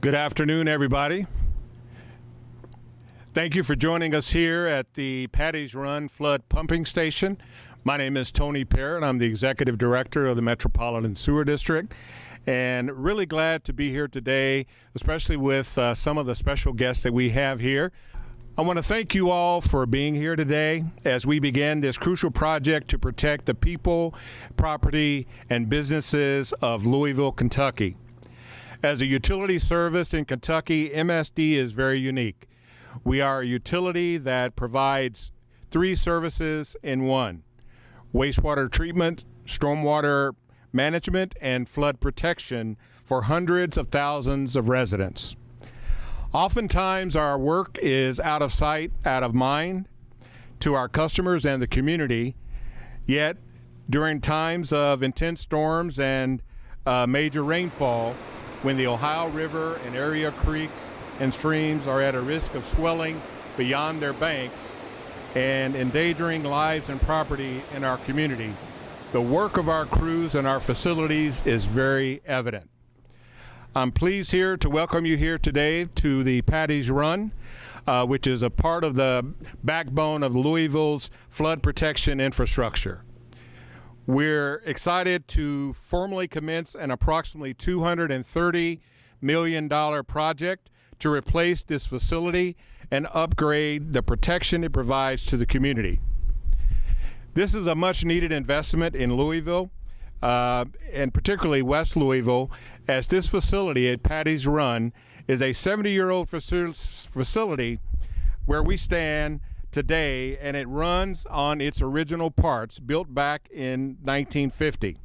Good afternoon, everybody. Thank you for joining us here at the Paddy's Run Flood Pumping Station. My name is Tony Parrott. I'm the Executive Director of the Metropolitan Sewer District, and really glad to be here today, especially with some of the special guests that we have here. I want to thank you all for being here today as we begin this crucial project to protect the people, property, and businesses of Louisville, Kentucky. As a utility service in Kentucky, MSD is very unique. We are a utility that provides three services in one: wastewater treatment, stormwater management, and flood protection for hundreds of thousands of residents. Oftentimes, our work is out of sight, out of mind to our customers and the community, yet during times of intense storms and major rainfall, when the Ohio River and area creeks and streams are at a risk of swelling beyond their banks and endangering lives and property in our community, the work of our crews and our facilities is very evident. I'm pleased here to welcome you here today to the Paddy's Run, which is a part of the backbone of Louisville's flood protection infrastructure. We're excited to formally commence an approximately $230 million project to replace this facility and upgrade the protection it provides to the community. This is a much needed investment in Louisville, and particularly West Louisville, as this facility at Paddy's Run is a 70-year-old facility where we stand today, and it runs on its original parts built back in 1950.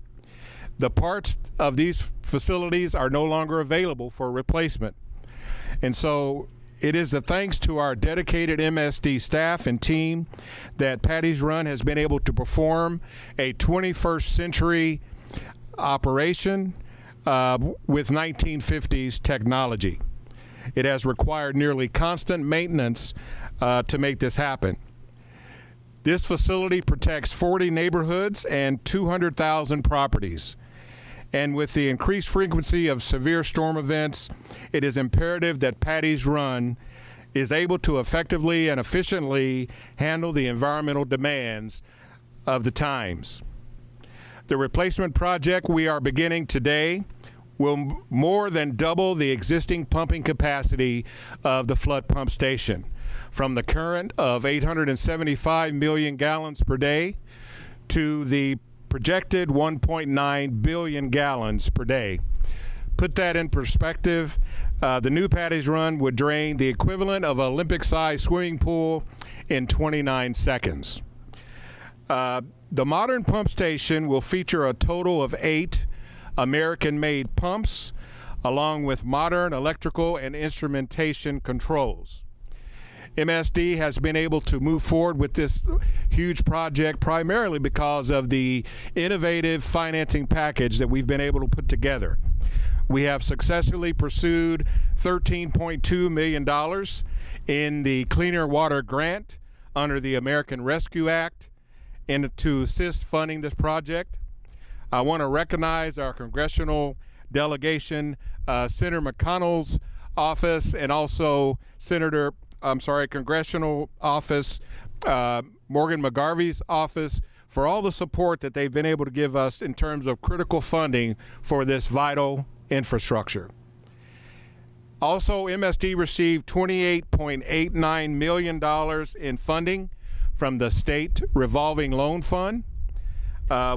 The parts of these facilities are no longer available for replacement. And so it is the thanks to our dedicated MSD staff and team that Paddy's Run has been able to perform a 21st century operation with 1950s technology. It has required nearly constant maintenance to make this happen. This facility protects 40 neighborhoods and 200,000 properties. And with the increased frequency of severe storm events, it is imperative that Paddy's Run is able to effectively and efficiently handle the environmental demands of the times. The replacement project we are beginning today will more than double the existing pumping capacity of the flood pump station, from the current of 875 million gallons per day to the projected 1.9 billion gallons per day. Put that in perspective, the new Paddy's Run would drain the equivalent of an Olympic-sized swimming pool in 29 seconds. The modern pump station will feature a total of 8 American-made pumps, along with modern electrical and instrumentation controls. MSD has been able to move forward with this huge project primarily because of the innovative financing package that we've been able to put together. We have successfully pursued $13.2 million in the Cleaner Water Grant under the American Rescue Act and to assist funding this project. I want to recognize our congressional delegation, Senator McConnell's office, and also Congressional office, Morgan McGarvey's office, for all the support that they've been able to give us in terms of critical funding for this vital infrastructure. Also, MSD received $28.89 million in funding from the State Revolving Loan Fund,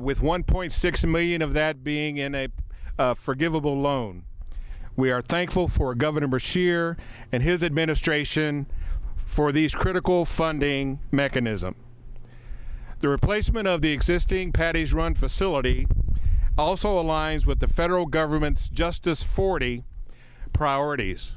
with $1.6 million of that being in a forgivable loan. We are thankful for Governor Beshear and his administration for these critical funding mechanisms. The replacement of the existing Paddy's Run facility also aligns with the federal government's Justice 40 priorities,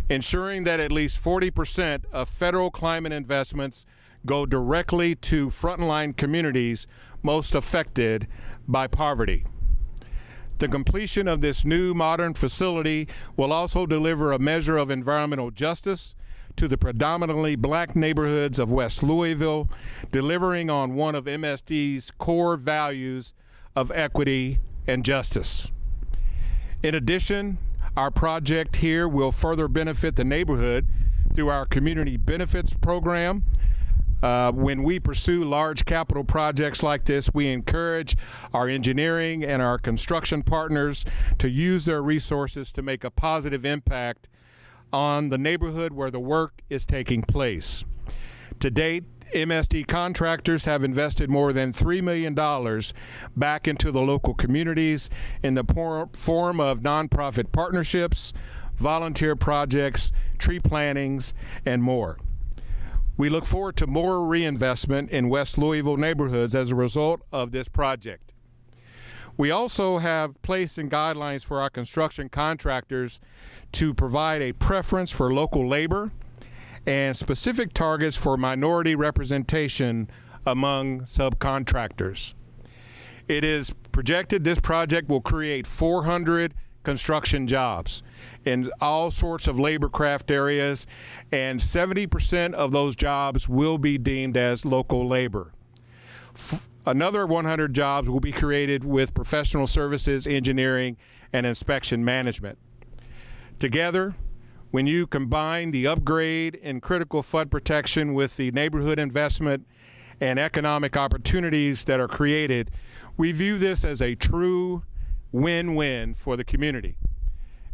ensuring that at least 40% of federal climate investments go directly to frontline communities most affected by poverty. The completion of this new modern facility will also deliver a measure of environmental justice to the predominantly black neighborhoods of West Louisville, delivering on one of MSD's core values of equity and justice. In addition, Our project here will further benefit the neighborhood through our community benefits program. When we pursue large capital projects like this, we encourage our engineering and our construction partners to use their resources to make a positive impact on the neighborhood where the work is taking place. To date, MSD contractors have invested more than $3 million back into the local communities in the form of nonprofit partnerships, volunteer projects, tree plantings, and more. We look forward to more reinvestment in West Louisville neighborhoods as a result of this project. We also have placed in guidelines for our construction contractors to provide a preference for local labor and specific targets for minority representation among subcontractors. It is projected this project will create 400 construction jobs in all sorts of labor craft areas, and 70% of those jobs will be deemed as local labor. Another 100 jobs will be created with professional services, engineering, and inspection management. Together, when you combine the upgrade in critical flood protection with the neighborhood investment and economic opportunities that are created, we view this as a true win-win for the community.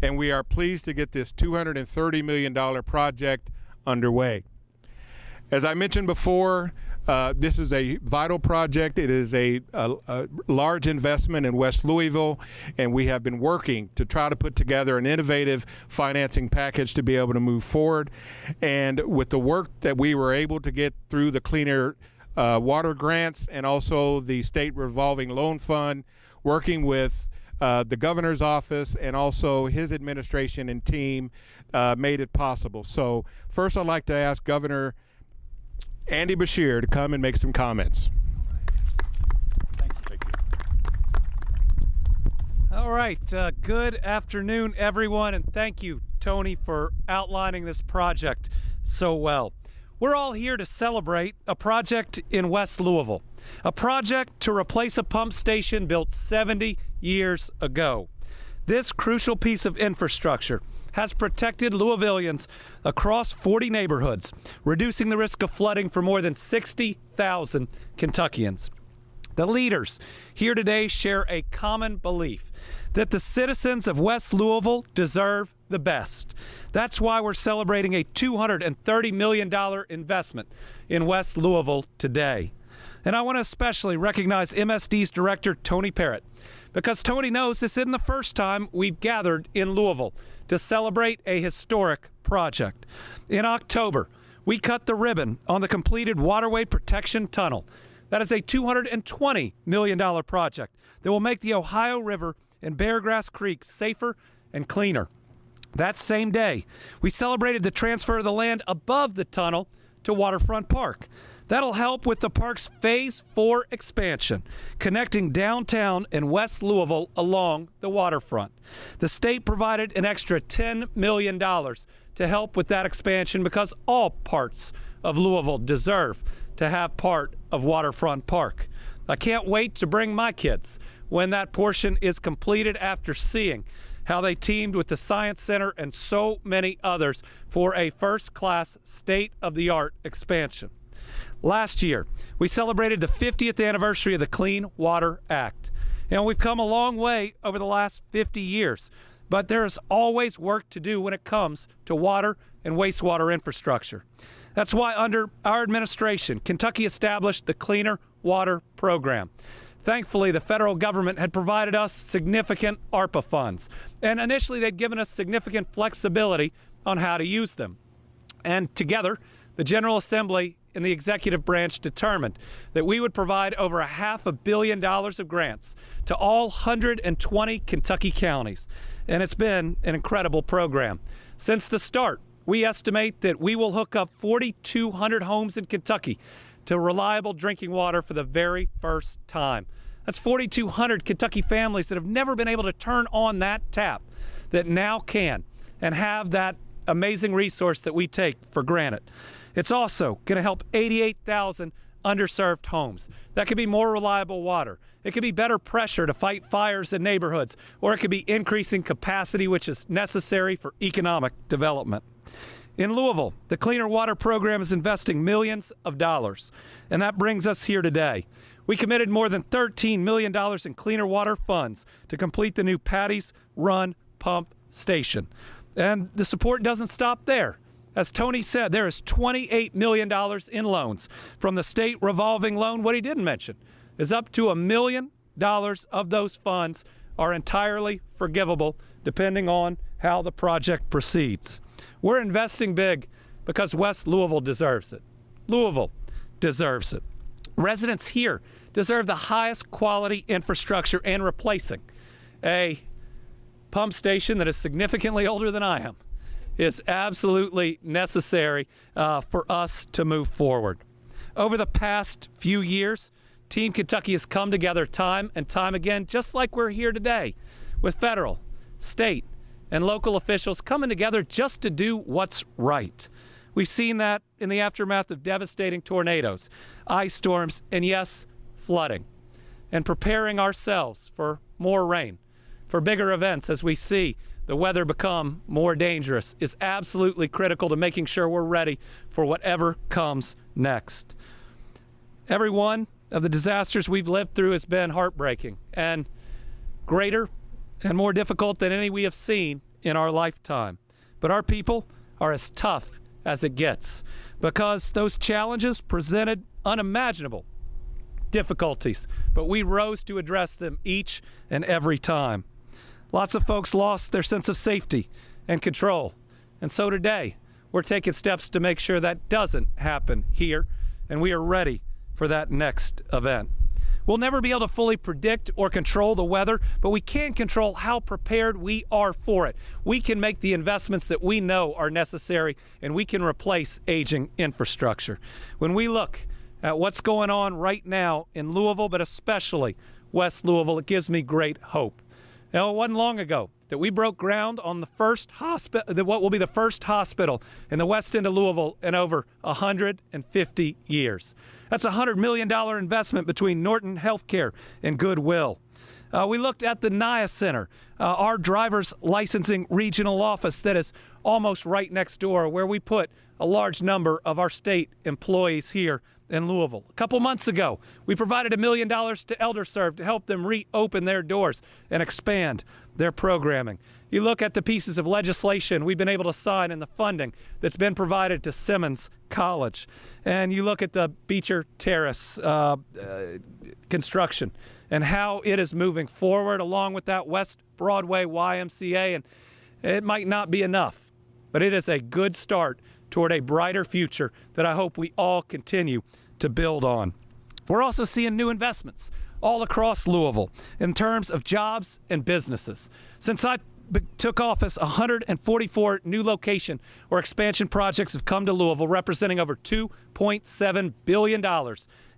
And we are pleased to get this $230 million project underway. As I mentioned before, this is a vital project. It is a large investment in West Louisville, and we have been working to try to put together an innovative financing package to be able to move forward. And with the work that we were able to get through the Cleaner Water grants and also the State Revolving Loan Fund, working with the governor's office and also his administration and team made it possible. So first I'd like to ask Governor Andy Beshear to come and make some comments. Thank you. All right, good afternoon, everyone, and thank you, Tony, for outlining this project so well. We're all here to celebrate a project in West Louisville, a project to replace a pump station built 70 years ago. This crucial piece of infrastructure has protected Louisvillians across 40 neighborhoods, reducing the risk of flooding for more than 60,000 Kentuckians. The leaders here today share a common belief that the citizens of West Louisville deserve the best. That's why we're celebrating a $230 million investment in West Louisville today. And I want to especially recognize MSD's director, Tony Parrott, because Tony knows this isn't the first time we've gathered in Louisville to celebrate a historic project. In October, we cut the ribbon on the completed Waterway Protection Tunnel. That is a $220 million project that will make the Ohio River and Beargrass Creek safer and cleaner. That same day, we celebrated the transfer of the land above the tunnel to Waterfront Park. That'll help with the park's Phase 4 expansion, connecting downtown and West Louisville along the waterfront. The state provided an extra $10 million to help with that expansion because all parts of Louisville deserve to have part of Waterfront Park. I can't wait to bring my kids when that portion is completed after seeing how they teamed with the Science Center and so many others for a first-class, state-of-the-art expansion. Last year, we celebrated the 50th anniversary of the Clean Water Act. And we've come a long way over the last 50 years, but there is always work to do when it comes to water and wastewater infrastructure. That's why under our administration, Kentucky established the Cleaner Water Program. Thankfully, the federal government had provided us significant ARPA funds, and initially they'd given us significant flexibility on how to use them. And together, the General Assembly and the executive branch determined that we would provide over $500 million of grants to all 120 Kentucky counties. And it's been an incredible program. Since the start, we estimate that we will hook up 4,200 homes in Kentucky to reliable drinking water for the very first time. That's 4,200 Kentucky families that have never been able to turn on that tap that now can and have that amazing resource that we take for granted. It's also going to help 88,000 underserved homes. That could be more reliable water. It could be better pressure to fight fires in neighborhoods, or it could be increasing capacity, which is necessary for economic development. In Louisville, the Cleaner Water Program is investing millions of dollars, and that brings us here today. We committed more than $13 million in cleaner water funds to complete the new Paddy's Run Pump Station. And the support doesn't stop there. As Tony said, there is $28 million in loans from the state revolving loan. What he didn't mention is up to $1 million of those funds are entirely forgivable depending on how the project proceeds. We're investing big because West Louisville deserves it. Louisville deserves it. Residents here deserve the highest quality infrastructure, and replacing a pump station that is significantly older than I am is absolutely necessary for us to move forward. Over the past few years, Team Kentucky has come together time and time again, just like we're here today, with federal, state, and local officials coming together just to do what's right. We've seen that in the aftermath of devastating tornadoes, ice storms, and yes, flooding, and preparing ourselves for more rain, for bigger events as we see the weather become more dangerous is absolutely critical to making sure we're ready for whatever comes next. Every one of the disasters we've lived through has been heartbreaking and greater and more difficult than any we have seen in our lifetime. But our people are as tough as it gets because those challenges presented unimaginable difficulties, but we rose to address them each and every time. Lots of folks lost their sense of safety and control, and so today we're taking steps to make sure that doesn't happen here, and we are ready for that next event. We'll never be able to fully predict or control the weather, but we can control how prepared we are for it. We can make the investments that we know are necessary, and we can replace aging infrastructure. When we look at what's going on right now in Louisville, but especially West Louisville, it gives me great hope. Now, it wasn't long ago that we broke ground on the first hospital, what will be the first hospital in the west end of Louisville in over 150 years. That's a $100 million investment between Norton Healthcare and Goodwill. We looked at the NIA Center, our driver's licensing regional office that is almost right next door, where we put a large number of our state employees here in Louisville. A couple months ago, we provided $1 million to ElderServe to help them reopen their doors and expand their programming. You look at the pieces of legislation we've been able to sign and the funding that's been provided to Simmons College. And you look at the Beecher Terrace construction and how it is moving forward along with that West Broadway YMCA. And it might not be enough, but it is a good start toward a brighter future that I hope we all continue to build on. We're also seeing new investments all across Louisville in terms of jobs and businesses. Since I took office, 144 new location or expansion projects have come to Louisville, representing over $2.7 billion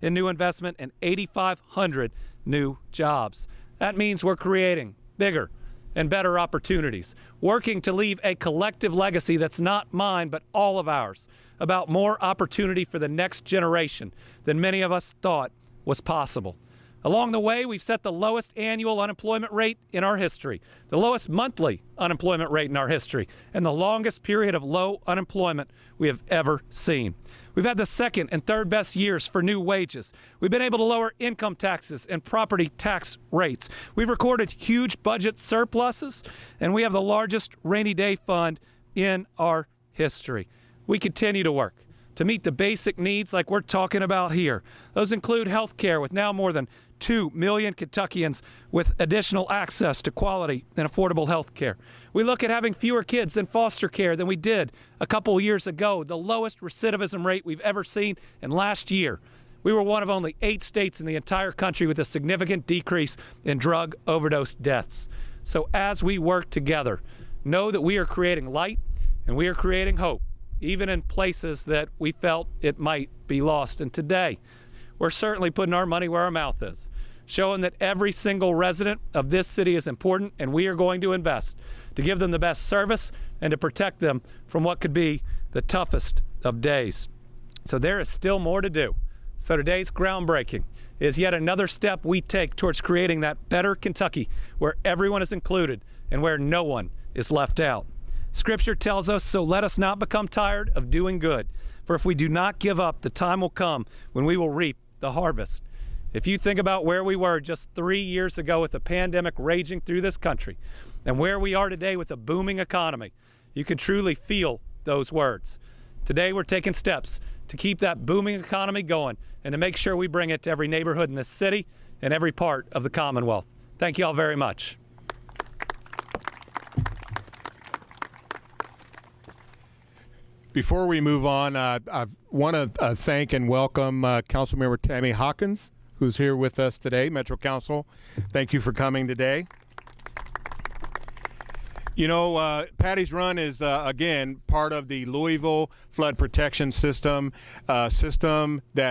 in new investment and 8,500 new jobs. That means we're creating bigger and better opportunities, working to leave a collective legacy that's not mine but all of ours, about more opportunity for the next generation than many of us thought was possible. Along the way, we've set the lowest annual unemployment rate in our history, the lowest monthly unemployment rate in our history, and the longest period of low unemployment we have ever seen. We've had the second and third best years for new wages. We've been able to lower income taxes and property tax rates. We've recorded huge budget surpluses, and we have the largest rainy day fund in our history. We continue to work to meet the basic needs like we're talking about here. Those include health care, with now more than 2 million Kentuckians with additional access to quality and affordable health care. We look at having fewer kids in foster care than we did a couple years ago, the lowest recidivism rate we've ever seen. And last year, we were one of only 8 states in the entire country with a significant decrease in drug overdose deaths. So as we work together, know that we are creating light and we are creating hope, even in places that we felt it might be lost. And today, we're certainly putting our money where our mouth is, showing that every single resident of this city is important, and we are going to invest to give them the best service and to protect them from what could be the toughest of days. So there is still more to do. So today's groundbreaking is yet another step we take towards creating that better Kentucky where everyone is included and where no one is left out. Scripture tells us, so let us not become tired of doing good, for if we do not give up, the time will come when we will reap the harvest. If you think about where we were just 3 years ago with the pandemic raging through this country and where we are today with a booming economy, you can truly feel those words. Today we're taking steps to keep that booming economy going and to make sure we bring it to every neighborhood in this city and every part of the Commonwealth. Thank you all very much. Before we move on, I want to thank and welcome Councilmember Tammy Hawkins, who's here with us today, Metro Council. Thank you for coming today. You know, Paddy's Run is, again, part of the Louisville flood protection system, that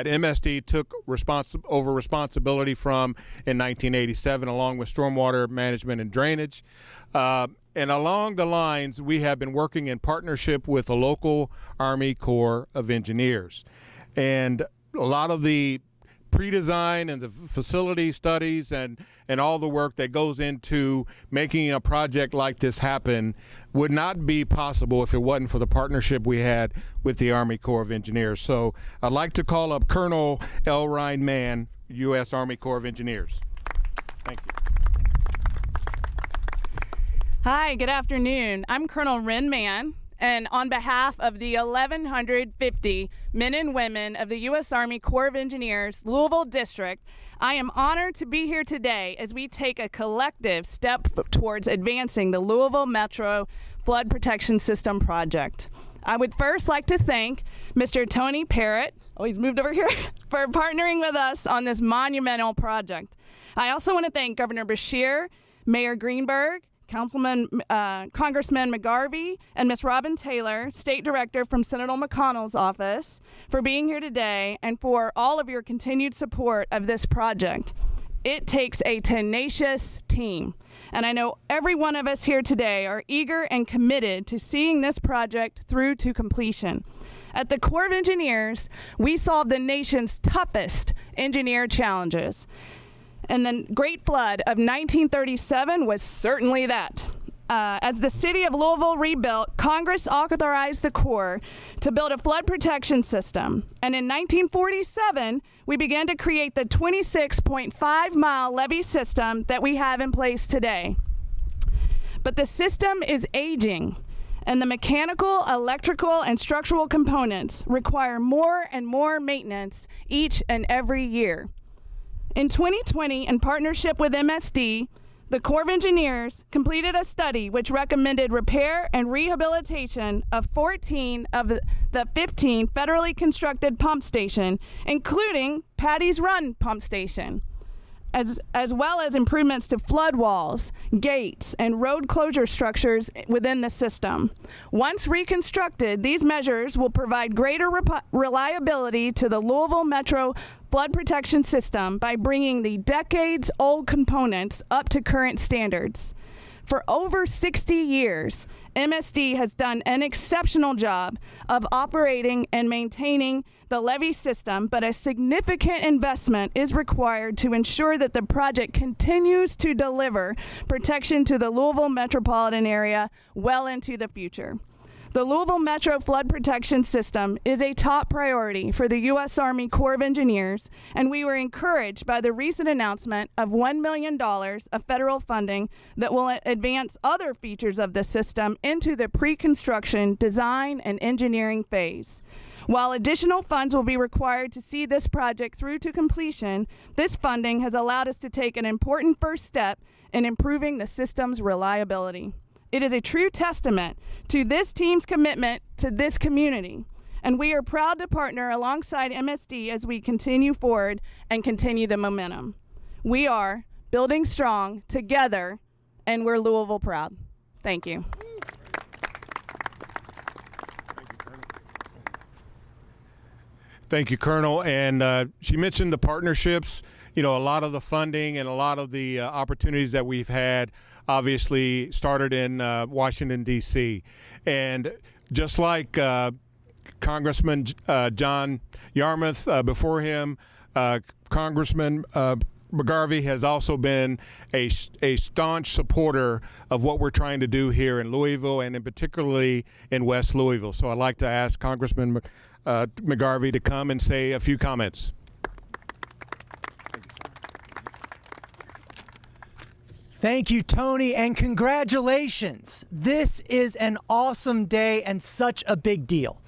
MSD took responsibility from in 1987, along with stormwater management and drainage. And along the lines, we have been working in partnership with the local Army Corps of Engineers. And a lot of the pre-design and the facility studies and all the work that goes into making a project like this happen would not be possible if it wasn't for the partnership we had with the Army Corps of Engineers. So I'd like to call up Colonel L. Ryan Mann, U.S. Army Corps of Engineers. Thank you. Hi, good afternoon. I'm Colonel Wren Mann, and on behalf of the 1,150 men and women of the U.S. Army Corps of Engineers, Louisville District, I am honored to be here today as we take a collective step towards advancing the Louisville Metro Flood Protection System project. I would first like to thank Mr. Tony Parrott, he's moved over here, for partnering with us on this monumental project. I also want to thank Governor Beshear, Mayor Greenberg, Congressman McGarvey, and Ms. Robin Taylor, State Director from Senator McConnell's office, for being here today and for all of your continued support of this project. It takes a tenacious team, and I know every one of us here today are eager and committed to seeing this project through to completion. At the Corps of Engineers, we solve the nation's toughest engineer challenges. And the Great Flood of 1937 was certainly that. As the city of Louisville rebuilt, Congress authorized the Corps to build a flood protection system. And in 1947, we began to create the 26.5-mile levee system that we have in place today. But the system is aging, and the mechanical, electrical, and structural components require more and more maintenance each and every year. In 2020, in partnership with MSD, the Corps of Engineers completed a study which recommended repair and rehabilitation of 14 of the 15 federally constructed pump stations, including Paddy's Run pump station, as well as improvements to flood walls, gates, and road closure structures within the system. Once reconstructed, these measures will provide greater reliability to the Louisville Metro flood protection system by bringing the decades-old components up to current standards. For over 60 years, MSD has done an exceptional job of operating and maintaining the levee system, but a significant investment is required to ensure that the project continues to deliver protection to the Louisville metropolitan area well into the future. The Louisville Metro Flood Protection System is a top priority for the U.S. Army Corps of Engineers, and we were encouraged by the recent announcement of $1 million of federal funding that will advance other features of the system into the pre-construction, design, and engineering phase. While additional funds will be required to see this project through to completion, this funding has allowed us to take an important first step in improving the system's reliability. It is a true testament to this team's commitment to this community, and we are proud to partner alongside MSD as we continue forward and continue the momentum. We are building strong together, and we're Louisville proud. Thank you. Thank you, Colonel. And she mentioned the partnerships. You know, a lot of the funding and a lot of the opportunities that we've had obviously started in Washington, D.C. And just like Congressman John Yarmouth before him. Congressman McGarvey has also been a staunch supporter of what we're trying to do here in Louisville and in particularly in West Louisville. So I'd like to ask Congressman McGarvey to come and say a few comments. Thank you, Tony, and congratulations. This is an awesome day and such a big deal.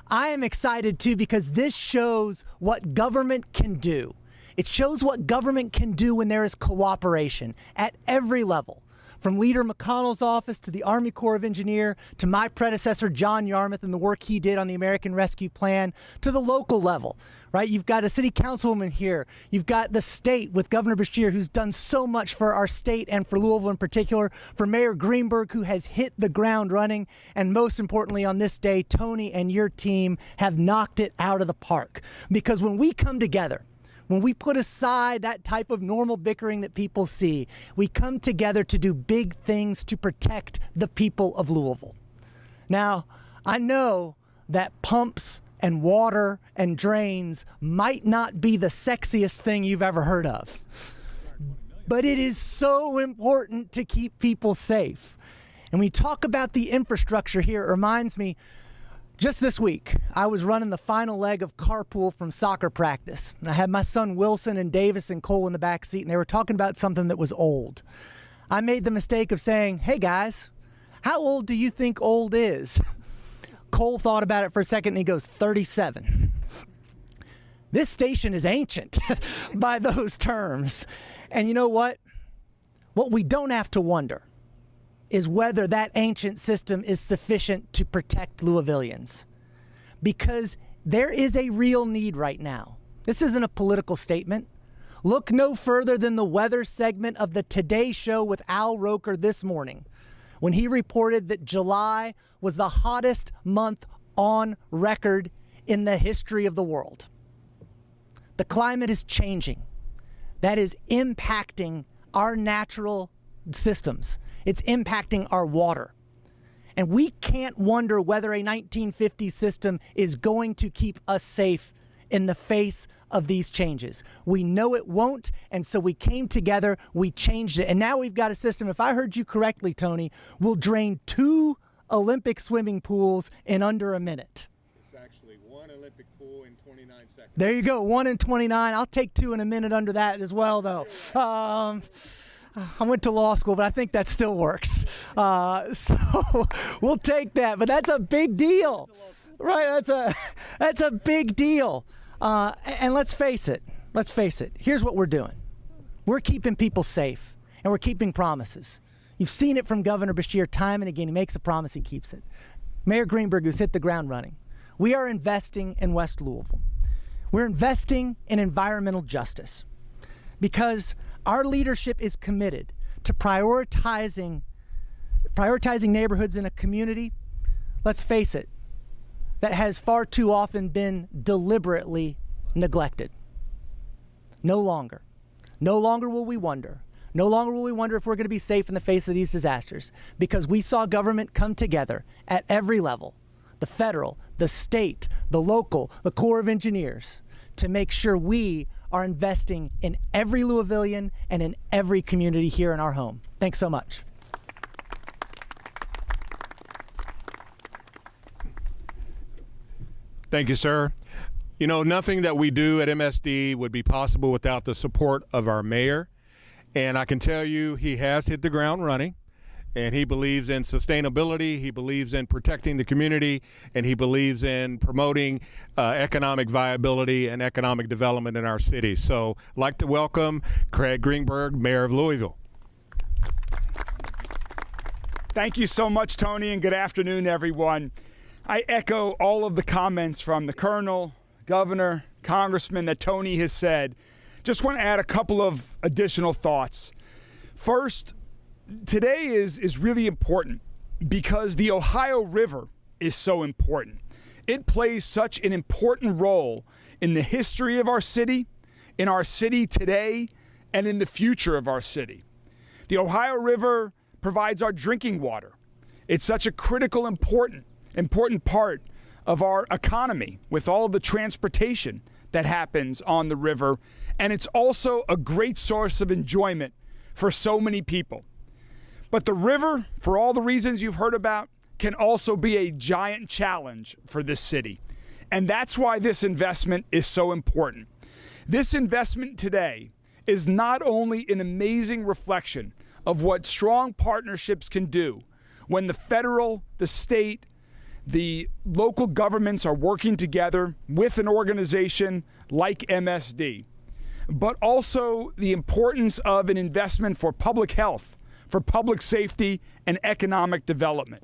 I am excited too because this shows what government can do. It shows what government can do when there is cooperation at every level, from Leader McConnell's office to the Army Corps of Engineers to my predecessor, John Yarmouth, and the work he did on the American Rescue Plan to the local level. Right? You've got a city councilwoman here. You've got the state with Governor Beshear, who's done so much for our state and for Louisville in particular, for Mayor Greenberg, who has hit the ground running. And most importantly, on this day, Tony and your team have knocked it out of the park. Because when we come together, when we put aside that type of normal bickering that people see, we come together to do big things to protect the people of Louisville. Now, I know that pumps and water and drains might not be the sexiest thing you've ever heard of. But it is so important to keep people safe. And we talk about the infrastructure here. It reminds me, just this week, I was running the final leg of carpool from soccer practice. And I had my son Wilson and Davis and Cole in the back seat, and they were talking about something that was old. I made the mistake of saying, "Hey guys, how old do you think old is?" Cole thought about it for a second and he goes, 37. This station is ancient by those terms. And you know what? What we don't have to wonder is whether that ancient system is sufficient to protect Louisvillians. Because there is a real need right now. This isn't a political statement. Look no further than the weather segment of the Today Show with Al Roker this morning, when he reported that July was the hottest month on record in the history of the world. The climate is changing. That is impacting our natural systems. It's impacting our water. And we can't wonder whether a 1950s system is going to keep us safe in the face of these changes. We know it won't, and so we came together, we changed it, and now we've got a system, if I heard you correctly, Tony, will drain 2 Olympic swimming pools in under a minute. It's actually 1 Olympic pool in 29 seconds. There you go, 1 in 29. I'll take 2 in a minute under that as well, though. I went to law school, but I think that still works. So we'll take that, but that's a big deal. Right, that's a big deal. And let's face it. Here's what we're doing. We're keeping people safe, and we're keeping promises. You've seen it from Governor Beshear time and again. He makes a promise, he keeps it. Mayor Greenberg, who's hit the ground running. We are investing in West Louisville. We're investing in environmental justice because our leadership is committed to prioritizing neighborhoods in a community, let's face it, that has far too often been deliberately neglected. No longer. No longer will we wonder. No longer will we wonder if we're going to be safe in the face of these disasters, because we saw government come together at every level, the federal, the state, the local, the Corps of Engineers, to make sure we are investing in every Louisvillian and in every community here in our home. Thanks so much. Thank you, sir. You know, nothing that we do at MSD would be possible without the support of our mayor. And I can tell you he has hit the ground running, and he believes in sustainability, he believes in protecting the community, and he believes in promoting economic viability and economic development in our city. So I'd like to welcome Craig Greenberg, Mayor of Louisville. Thank you so much, Tony, and good afternoon, everyone. I echo all of the comments from the Colonel, Governor, Congressman that Tony has said. Just want to add a couple of additional thoughts. First, today is really important because the Ohio River is so important. It plays such an important role in the history of our city, in our city today, and in the future of our city. The Ohio River provides our drinking water. It's such a critical, important part of our economy with all the transportation that happens on the river. And it's also a great source of enjoyment for so many people. But the river, for all the reasons you've heard about, can also be a giant challenge for this city. And that's why this investment is so important. This investment today is not only an amazing reflection of what strong partnerships can do when the federal, the state, the local governments are working together with an organization like MSD, but also the importance of an investment for public health, for public safety, and economic development.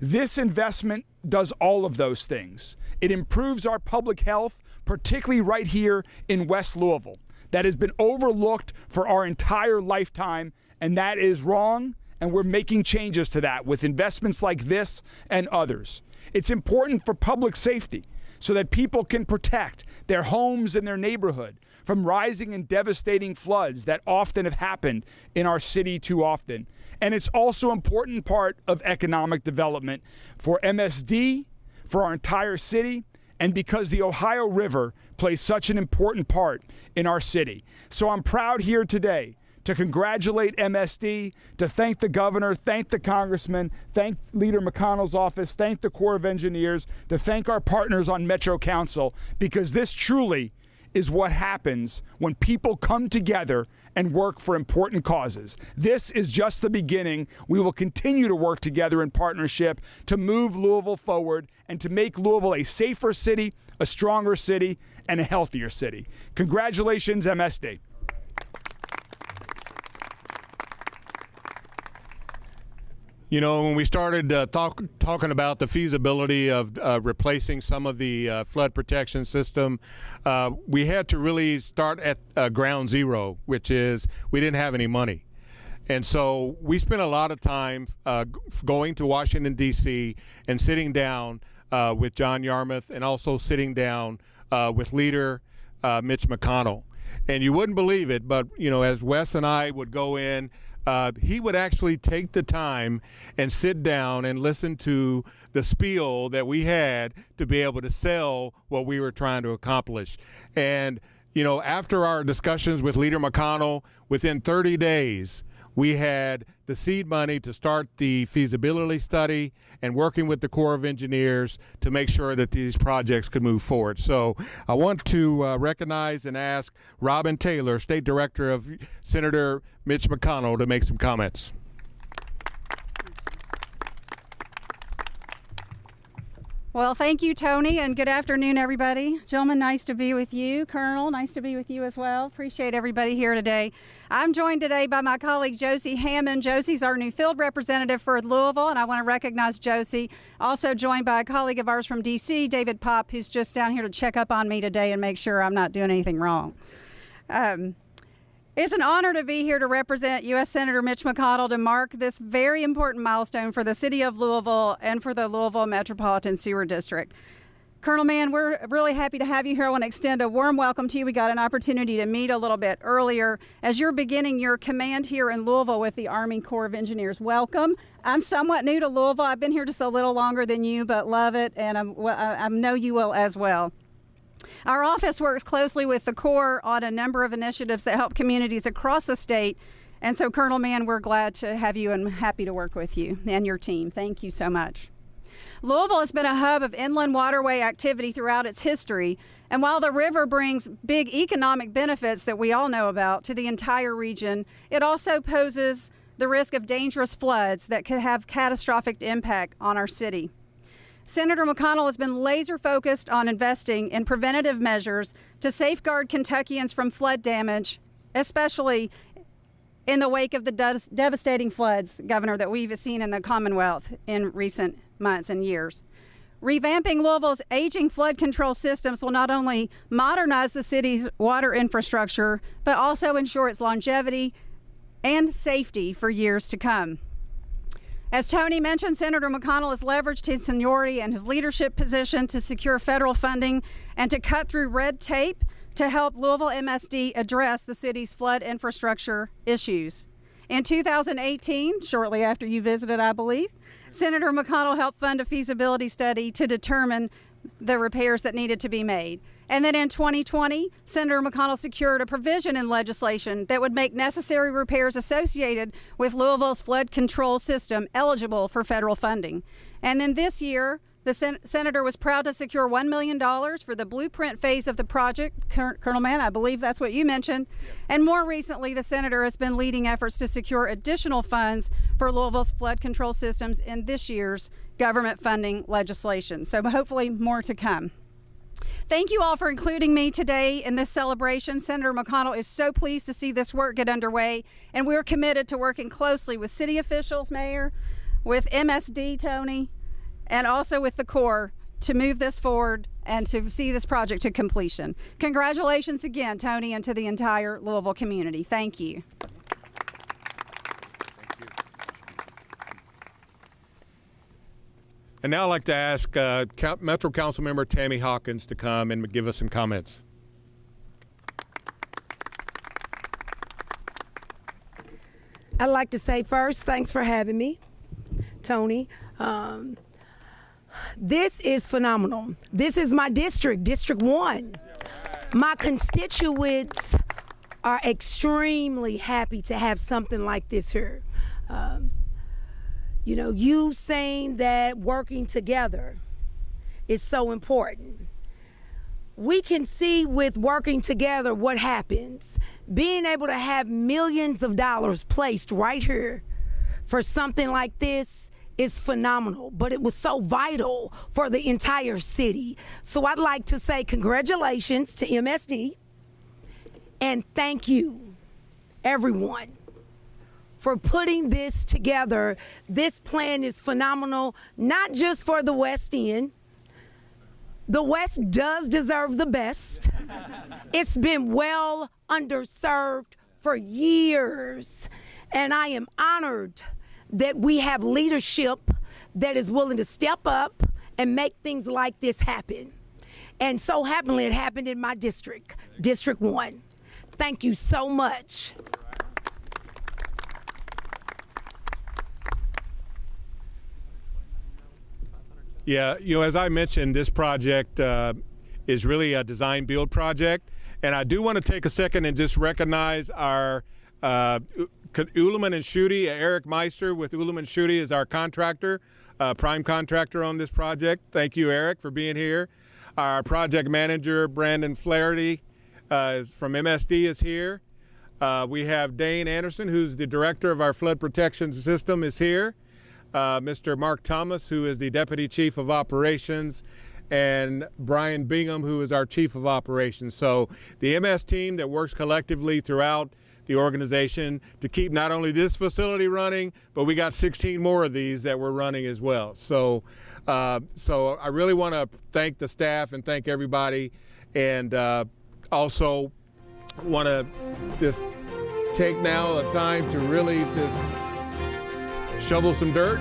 This investment does all of those things. It improves our public health, particularly right here in West Louisville, that has been overlooked for our entire lifetime, and that is wrong, and we're making changes to that with investments like this and others. It's important for public safety so that people can protect their homes and their neighborhood from rising and devastating floods that often have happened in our city too often. And it's also an important part of economic development for MSD, for our entire city, and because the Ohio River plays such an important part in our city. So I'm proud here today to congratulate MSD, to thank the governor, thank the congressman, thank Leader McConnell's office, thank the Corps of Engineers, to thank our partners on Metro Council, because this truly is what happens when people come together and work for important causes. This is just the beginning. We will continue to work together in partnership to move Louisville forward and to make Louisville a safer city, a stronger city, and a healthier city. Congratulations, MSD. You know, when we started talking about the feasibility of replacing some of the flood protection system, we had to really start at ground zero, which is we didn't have any money. And so we spent a lot of time going to Washington, D.C. and sitting down with John Yarmouth and also sitting down with Leader Mitch McConnell. And you wouldn't believe it, but, you know, as Wes and I would go in, he would actually take the time and sit down and listen to the spiel that we had to be able to sell what we were trying to accomplish. And, you know, after our discussions with Leader McConnell, within 30 days, we had the seed money to start the feasibility study and working with the Corps of Engineers to make sure that these projects could move forward. So I want to recognize and ask Robin Taylor, State Director of Senator Mitch McConnell, to make some comments. Well, thank you, Tony, and good afternoon, everybody. Gentlemen, nice to be with you. Colonel, nice to be with you as well. Appreciate everybody here today. I'm joined today by my colleague, Josie Hammond. Josie's our new field representative for Louisville, and I want to recognize Josie. Also joined by a colleague of ours from D.C., David Popp, who's just down here to check up on me today and make sure I'm not doing anything wrong. It's an honor to be here to represent U.S. Senator Mitch McConnell to mark this very important milestone for the city of Louisville and for the Louisville Metropolitan Sewer District. Colonel Mann, we're really happy to have you here. I want to extend a warm welcome to you. We got an opportunity to meet a little bit earlier. As you're beginning your command here in Louisville with the Army Corps of Engineers, welcome. I'm somewhat new to Louisville. I've been here just a little longer than you, but love it, and I know you will as well. Our office works closely with the Corps on a number of initiatives that help communities across the state. And so, Colonel Mann, we're glad to have you and happy to work with you and your team. Thank you so much. Louisville has been a hub of inland waterway activity throughout its history. And while the river brings big economic benefits that we all know about to the entire region, it also poses the risk of dangerous floods that could have catastrophic impact on our city. Senator McConnell has been laser focused on investing in preventative measures to safeguard Kentuckians from flood damage, especially in the wake of the devastating floods, Governor, that we've seen in the Commonwealth in recent months and years. Revamping Louisville's aging flood control systems will not only modernize the city's water infrastructure, but also ensure its longevity and safety for years to come. As Tony mentioned, Senator McConnell has leveraged his seniority and his leadership position to secure federal funding and to cut through red tape to help Louisville MSD address the city's flood infrastructure issues. In 2018, shortly after you visited, I believe, Senator McConnell helped fund a feasibility study to determine the repairs that needed to be made. And then in 2020, Senator McConnell secured a provision in legislation that would make necessary repairs associated with Louisville's flood control system eligible for federal funding. And then this year, the senator was proud to secure $1 million for the blueprint phase of the project. Colonel Mann, I believe that's what you mentioned. And more recently, the senator has been leading efforts to secure additional funds for Louisville's flood control systems in this year's government funding legislation. So hopefully more to come. Thank you all for including me today in this celebration. Senator McConnell is so pleased to see this work get underway, and we're committed to working closely with city officials, Mayor, with MSD, Tony, and also with the Corps to move this forward and to see this project to completion. Congratulations again, Tony, and to the entire Louisville community. Thank you. And now I'd like to ask Metro Council Member Tammy Hawkins to come and give us some comments. I'd like to say first, thanks for having me, Tony. This is phenomenal. This is my district, District 1. My constituents are extremely happy to have something like this here. You know, you saying that working together is so important. We can see with working together what happens. Being able to have millions of dollars placed right here for something like this is phenomenal, but it was so vital for the entire city. So I'd like to say congratulations to MSD and thank you, everyone, for putting this together. This plan is phenomenal, not just for the West End. The West does deserve the best. It's been well underserved for years, and I am honored that we have leadership that is willing to step up and make things like this happen. And so happily it happened in my district, District 1. Thank you so much. Yeah, you know, as I mentioned, this project is really a design build project. And I do want to take a second and just recognize our Ullman and Schutte. Eric Meister with Ullman and Schutte is our contractor, prime contractor on this project. Thank you, Eric, for being here. Our project manager, Brandon Flaherty, is from MSD, is here. We have Dane Anderson, who's the director of our flood protection system, is here. Mr. Mark Thomas, who is the Deputy Chief of Operations, and Brian Bingham, who is our Chief of Operations. So the MS team that works collectively throughout the organization to keep not only this facility running, but we got 16 more of these that we're running as well. So I really want to thank the staff and thank everybody, and also want to just take now a time to really just shovel some dirt